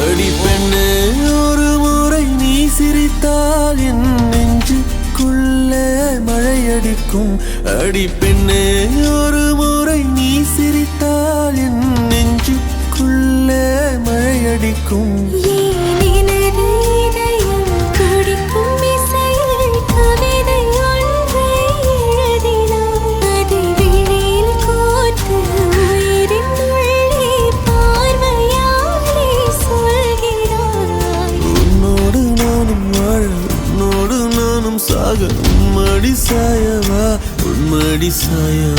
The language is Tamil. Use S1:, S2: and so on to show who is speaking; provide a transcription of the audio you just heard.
S1: அடி பெண்ணே ஒரு முறை நீ சிரித்தால் என் நெஞ்சுக்குள்ளே மழையடிக்கும். அடி பெண்ணே ஒரு முறை நீ சிரித்தால் என் நெஞ்சுக்குள்ளே மழையடிக்கும். சாக உம்மடி சாயவா உன்மடி சாயவா.